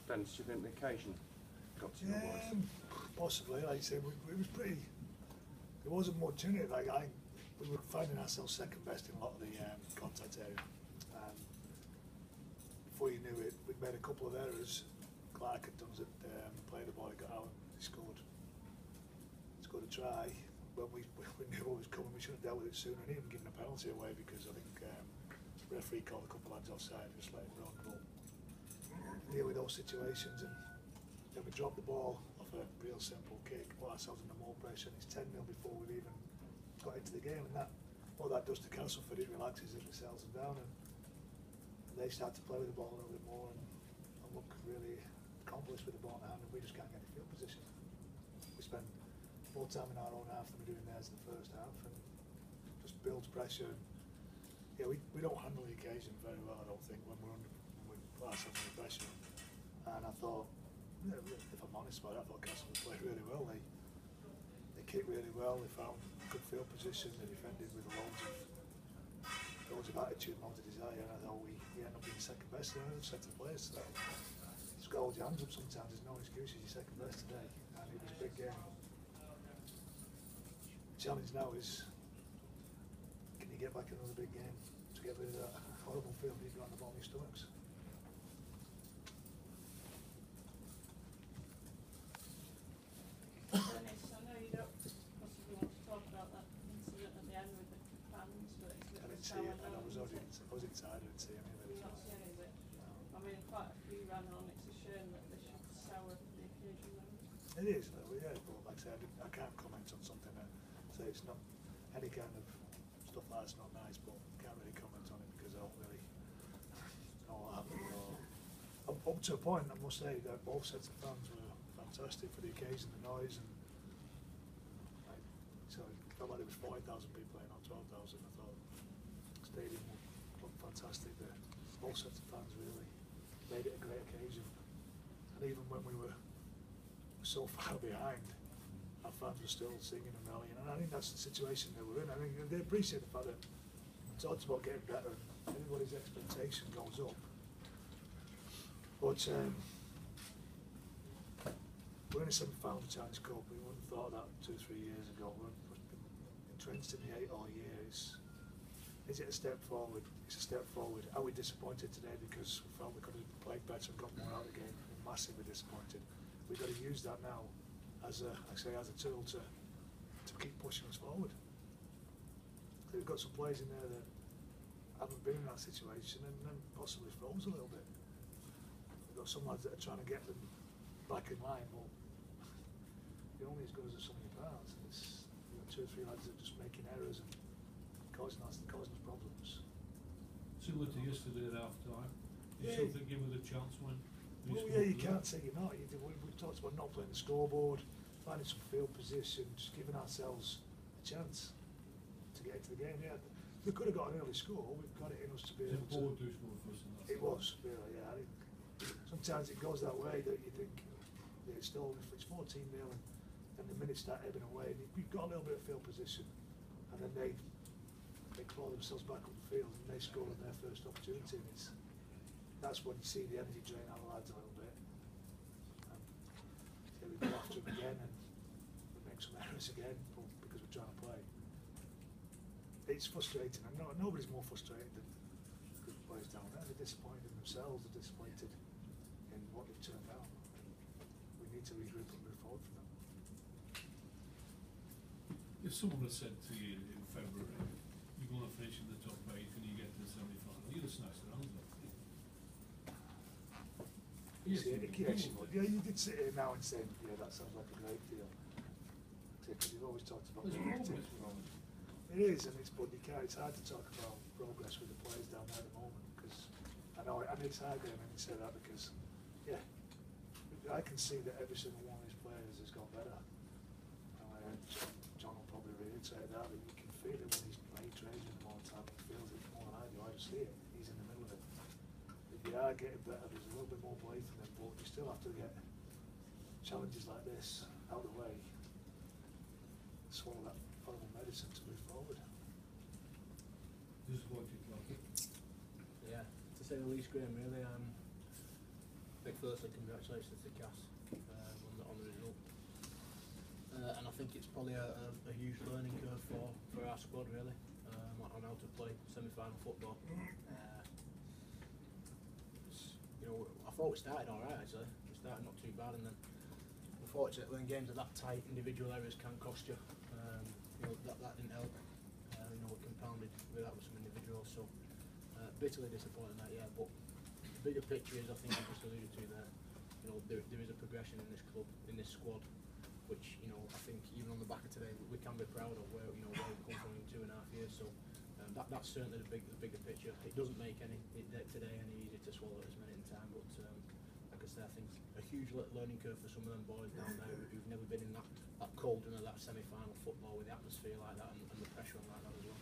Dennis, do you think the occasion got to your boys? Possibly, like I said, it was pretty. There wasn't much in it. Like we were finding ourselves second best in a lot of the contact area. Before you knew it, we'd made a couple of errors. Clark had done it, played the ball, he got out, he scored. Scored a try. When we knew what was coming, we should have dealt with it sooner and even given a penalty away, because I think the referee called a couple of lads offside and just let it run. But deal with those situations, and then we dropped the ball off a real simple kick, put ourselves under more pressure, and it's 10-0 before we've even got into the game, and that what that does to Castleford, it relaxes them, it settles them down, and they start to play with the ball a little bit more and look really accomplished with the ball in hand, and we just can't get any field position. We spend more time in our own half than we're doing theirs in the first half, and just builds pressure. And, yeah, we don't handle the occasion very well, I don't think, when we put ourselves under pressure. And I thought, if I'm honest about it, I thought Castleford played really well. They kicked really well, they found good field position, they defended with loads of attitude, loads of desire, and I thought we ended up being second best in another second place. So just got to hold your hands up sometimes, there's no excuses, you're second best today, and it was a big game. The challenge now is, can you get back another big game to get rid of that horrible feeling you've got on the bottom of your stomachs? Dennis, I know you don't possibly want to talk about that incident at the end with the fans, but it's a bit of a sour note. I was inside, I didn't see any of it. Did you not see any of it? No. I mean, quite a few ran on. It's a shame that they should sour the occasion though. It is, though, yeah, but like I say, I can't comment on something that, say it's not, any kind of stuff like that's not nice, but I can't really comment on it because I don't really know what happened. Up to a point, I must say that both sets of fans were fantastic for the occasion, the noise, and so it felt like there was 40,000 people playing, not 12,000. I thought the stadium looked fantastic. Both sets of fans really made it a great occasion, and even when we were so far behind, our fans were still singing and rallying, and I think that's the situation they were in. I think they appreciate the fact that we talked about getting better, and everybody's expectation goes up. But we're in a semi-final of the Challenge Cup. We wouldn't have thought that 2 or 3 years ago. We've been entrenched in the 8 all year. Is it a step forward? It's a step forward. Are we disappointed today because we felt we could have played better and got more out of the game? We're massively disappointed. We've got to use that now as a tool to keep pushing us forward. So we've got some players in there that haven't been in that situation and possibly froze a little bit. We've got some lads that are trying to get them back in line, but you're only as good as the sum of your parts. It's, you know, 2 or 3 lads that are just making errors and causing us problems. Similar to yesterday at half time. You still think you were the chance when? Well, yeah, you can't say you're not. We've talked about not playing the scoreboard, finding some field position, just giving ourselves a chance to get into the game. Yeah, we could have got an early score. We've got it in us to be able to. It was really, yeah. I think sometimes it goes that way that you think it's still, if it's 14-0 and the minutes start ebbing away, and you've got a little bit of field position, and then they claw themselves back on the field and they score on their first opportunity. And that's when you see the energy drain out of the lads a little bit. And so we go after them again and we make some errors again because we're trying to play. It's frustrating, and nobody's more frustrated than the players down there. They're disappointed in themselves, they're disappointed in what they've turned out. We need to regroup and move forward from them. If someone had said to you in February, you're going to finish in the top 8 and you get to the semi-final, you'd have snatched their hands off. Yes, yeah, you did sit here now and say, yeah, that sounds like a great deal. Because you've always talked about progress. It is, and it's hard to talk about progress with the players down there at the moment, because I know, and it's hard when you say that, because, yeah, I can see that every single one of these players has got better. John will probably reiterate that, but you can feel it when he's training more time, he feels it more than I do. I just see it, he's in the middle of it. If you are getting better, there's a little bit more play from them, but you still have to get challenges like this out of the way, swallow that horrible medicine to move forward. Disappointed, like it. Yeah, to say the least, Graham, really. Big Phil firstly, congratulations to Cass on the result. And I think it's probably a huge learning curve for our squad, really, on how to play semi-final football. You know, I thought we started all right, actually. We started not too bad, and then unfortunately, when games are that tight, individual errors can cost you. You know, that didn't help. You know, we compounded with that with some individuals, so bitterly disappointed in that, yeah. But the bigger picture is, I think you just alluded to there. You know, there is a progression in this club, in this squad, which, you know, I think even on the back of today, we can be proud of where, you know, where we've come from in 2.5 years. So that's certainly the bigger picture. It doesn't make today any easier to swallow at this minute in time, but like I say, I think a huge learning curve for some of them boys down there who've never been in that cauldron of that semi-final football with the atmosphere like that and the pressure on like that as well.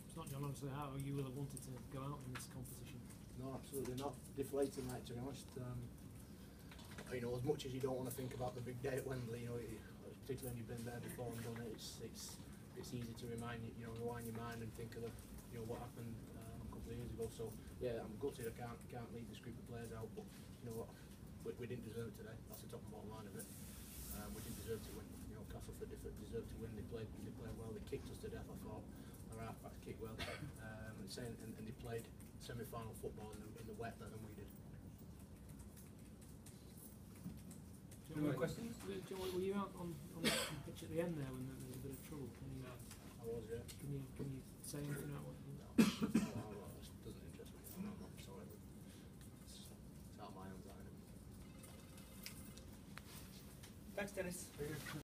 It's not, John, obviously how you will have wanted to go out in this competition. No, absolutely not. Deflating, like, to be honest. You know, as much as you don't want to think about the big day at Wembley, you know, particularly when you've been there before and done it, it's easy to rewind your mind and think of you know, what happened a couple of years ago. So yeah, I'm gutted I can't lead this group of players out, but you know what, we didn't deserve it today. That's the top and bottom line of it. We didn't deserve to win. You know, Castleford deserved to win. They played well. They kicked us to death, I thought. Our half-backs kicked well, and they played semi-final football in the wet than we did. Any more questions? John, were you out on the pitch at the end there when there was a bit of trouble? I was, yeah. Can you say anything about what? No, it doesn't interest me. I'm sorry, but it's out of my hands. Thanks, Dennis.